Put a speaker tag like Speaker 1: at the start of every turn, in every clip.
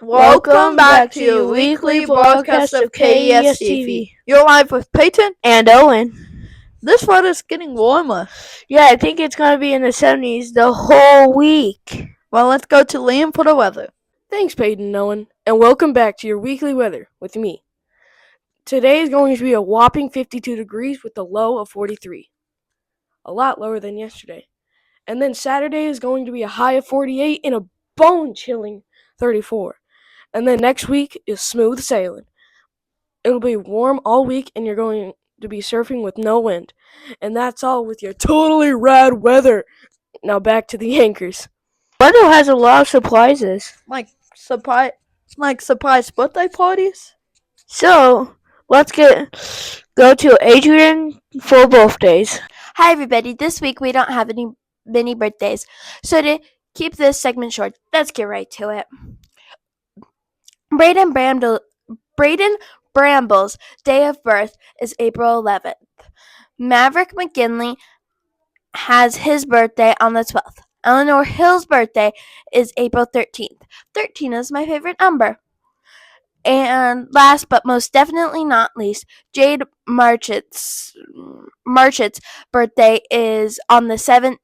Speaker 1: Welcome back to your weekly broadcast of KES TV. You're live with Peyton
Speaker 2: and Owen.
Speaker 1: This weather's getting warmer.
Speaker 2: Yeah, I think it's going to be in the 70s the whole week.
Speaker 1: Well, let's go to Liam for the weather.
Speaker 3: Thanks, Peyton and Owen, and welcome back to your weekly weather with me. Today is going to be a whopping 52 degrees with a low of 43. A lot lower than yesterday. And then Saturday is going to be a high of 48 and a bone-chilling 34. And then next week is smooth sailing. It'll be warm all week and you're going to be surfing with no wind. And that's all with your totally rad weather. Now back to the anchors.
Speaker 2: Weather has a lot of surprises.
Speaker 1: Like surprise birthday parties?
Speaker 2: So, let's go to Adrian for birthdays.
Speaker 4: Hi everybody, this week we don't have any mini birthdays, so to keep this segment short, let's get right to it. Braden Bramble's day of birth is April 11th. Maverick McGinley has his birthday on the 12th. Eleanor Hill's birthday is April 13th. 13 is my favorite number. And last but most definitely not least, Jade Marchett's birthday is on the 17th.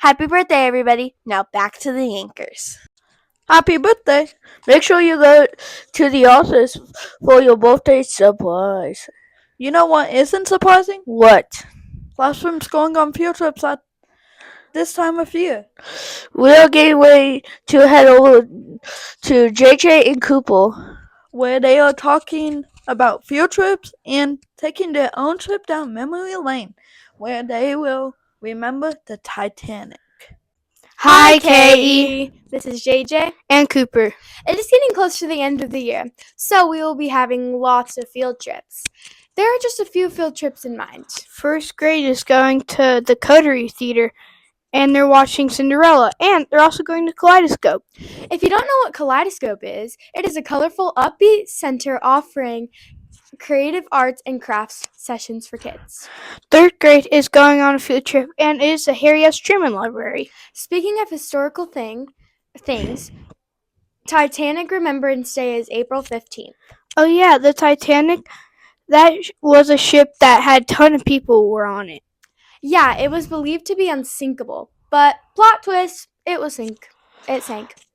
Speaker 4: Happy birthday, everybody. Now back to the anchors.
Speaker 1: Happy birthday.
Speaker 2: Make sure you go to the office for your birthday surprise.
Speaker 1: You know what isn't surprising?
Speaker 2: What?
Speaker 1: Classrooms going on field trips at this time of year.
Speaker 2: We are getting ready to head over to JJ and Cooper,
Speaker 1: where they are talking about field trips and taking their own trip down memory lane, where they will remember the Titanic.
Speaker 5: Hi, KE. This is JJ
Speaker 2: and Cooper.
Speaker 5: It is getting close to the end of the year, so we will be having lots of field trips. There are just a few field trips in mind.
Speaker 6: First grade is going to the Coterie Theater, and they're watching Cinderella, and they're also going to Kaleidoscope.
Speaker 5: If you don't know what Kaleidoscope is, it is a colorful, upbeat center offering creative arts and crafts sessions for kids.
Speaker 6: Third grade is going on a field trip, and it is the Harry S. Truman Library.
Speaker 5: Speaking of historical things, Titanic Remembrance Day is April 15th.
Speaker 6: Oh yeah, the Titanic, that was a ship that had a ton of people who were on it.
Speaker 5: Yeah, it was believed to be unsinkable, but plot twist, it sank.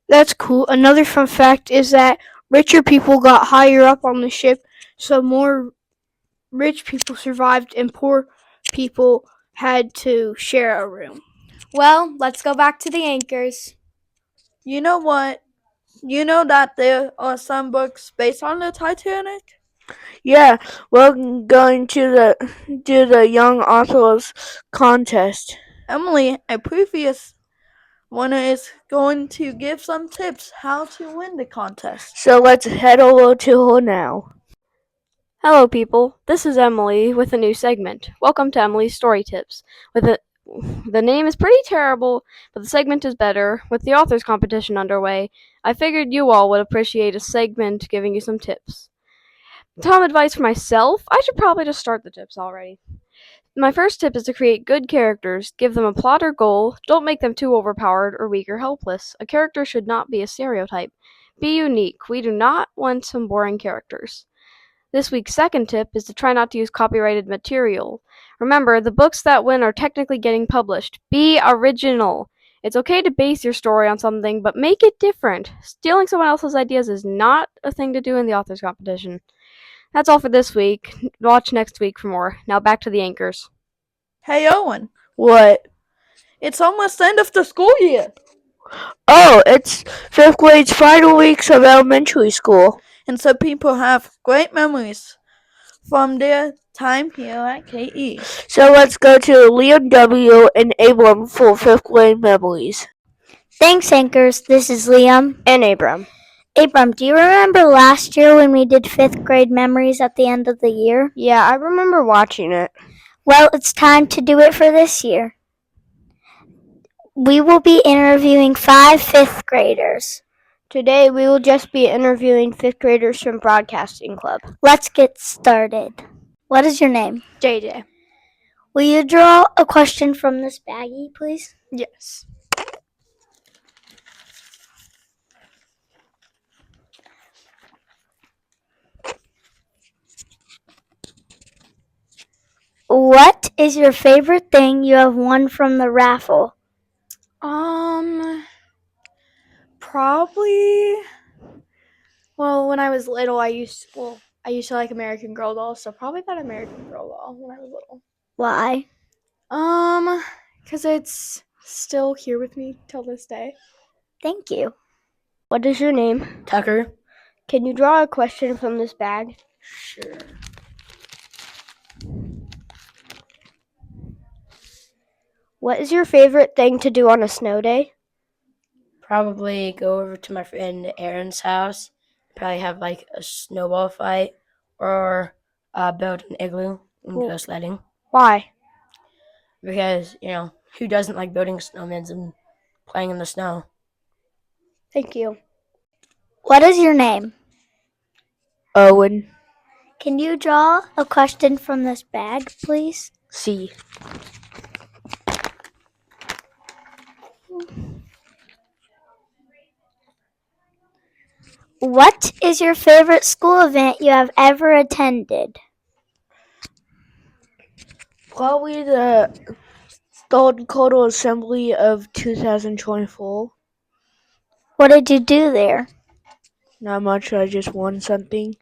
Speaker 6: That's cool. Another fun fact is that richer people got higher up on the ship, so more rich people survived and poor people had to share a room.
Speaker 5: Well, let's go back to the anchors.
Speaker 1: You know what? You know that there are some books based on the Titanic?
Speaker 2: Yeah, we're going to the Young Authors contest.
Speaker 1: Emily, a previous winner, is going to give some tips how to win the contest.
Speaker 2: So let's head over to her now.
Speaker 7: Hello people, this is Emily with a new segment. Welcome to Emily's Story Tips. The name is pretty terrible, but the segment is better. With the authors competition underway, I figured you all would appreciate a segment giving you some tips. Some advice for myself, I should probably just start the tips already. My first tip is to create good characters. Give them a plot or goal. Don't make them too overpowered or weak or helpless. A character should not be a stereotype. Be unique. We do not want some boring characters. This week's second tip is to try not to use copyrighted material. Remember, the books that win are technically getting published. Be original. It's okay to base your story on something, but make it different. Stealing someone else's ideas is not a thing to do in the authors competition. That's all for this week. Watch next week for more. Now back to the anchors.
Speaker 1: Hey Owen.
Speaker 2: What?
Speaker 1: It's almost the end of the school year.
Speaker 2: Oh, it's 5th grade's final weeks of elementary school.
Speaker 1: And so people have great memories from their time here at KE.
Speaker 2: So let's go to Leon W. and Abram for 5th grade memories.
Speaker 8: Thanks, anchors. This is Liam.
Speaker 2: And Abram.
Speaker 8: Abram, do you remember last year when we did 5th grade memories at the end of the year?
Speaker 2: Yeah, I remember watching it.
Speaker 8: Well, it's time to do it for this year. We will be interviewing 5 5th graders.
Speaker 2: Today, we will just be interviewing 5th graders from Broadcasting Club.
Speaker 8: Let's get started. What is your name?
Speaker 5: JJ.
Speaker 8: Will you draw a question from this baggie, please?
Speaker 5: Yes.
Speaker 8: What is your favorite thing you have won from the raffle?
Speaker 5: Probably. Well, when I was little, I used to like American Girl dolls, so probably that American Girl doll when I was little.
Speaker 8: Why?
Speaker 5: Because it's still here with me till this day.
Speaker 8: Thank you.
Speaker 2: What is your name?
Speaker 3: Tucker.
Speaker 2: Can you draw a question from this bag?
Speaker 3: Sure.
Speaker 2: What is your favorite thing to do on a snow day?
Speaker 3: Probably go over to my friend Aaron's house. Probably have like a snowball fight or build an igloo and go sledding.
Speaker 2: Why?
Speaker 3: Because, who doesn't like building snowmen and playing in the snow?
Speaker 2: Thank you.
Speaker 8: What is your name?
Speaker 2: Owen.
Speaker 8: Can you draw a question from this bag, please?
Speaker 2: C.
Speaker 8: What is your favorite school event you have ever attended?
Speaker 2: Probably the Golden Codal Assembly of 2024.
Speaker 8: What did you do there?
Speaker 2: Not much, I just won something.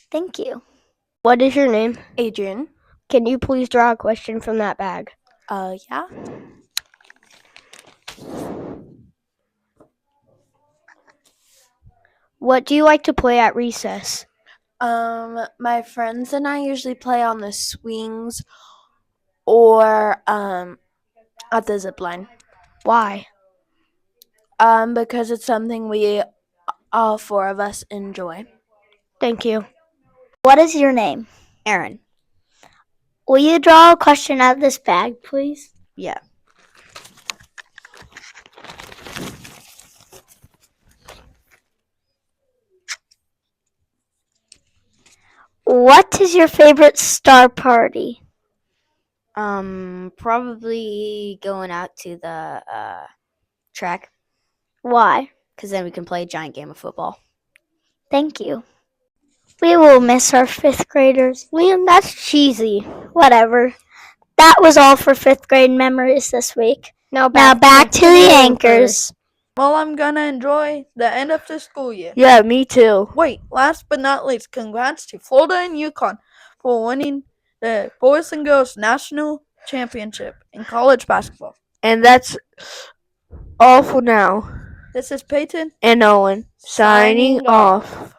Speaker 8: Thank you.
Speaker 2: What is your name?
Speaker 4: Adrian.
Speaker 2: Can you please draw a question from that bag?
Speaker 4: Yeah.
Speaker 2: What do you like to play at recess?
Speaker 4: My friends and I usually play on the swings or at the zip line.
Speaker 2: Why?
Speaker 4: Because it's something we all four of us enjoy.
Speaker 2: Thank you.
Speaker 8: What is your name?
Speaker 4: Aaron.
Speaker 8: Will you draw a question out of this bag, please?
Speaker 4: Yeah.
Speaker 8: What is your favorite star party?
Speaker 9: Probably going out to the track,
Speaker 8: Why?
Speaker 9: because then we can play a giant game of football.
Speaker 8: Thank you. We will miss our fifth graders. Liam, that's cheesy. Whatever. That was all for fifth grade memories this week. Now back to the anchors.
Speaker 1: Well, I'm gonna enjoy the end of the school year.
Speaker 2: Yeah, me too.
Speaker 1: Wait, last but not least, congrats to Florida and UConn for winning the Boys and Girls National Championship in college basketball.
Speaker 2: And that's all for now.
Speaker 1: This is Peyton.
Speaker 2: And Owen signing off.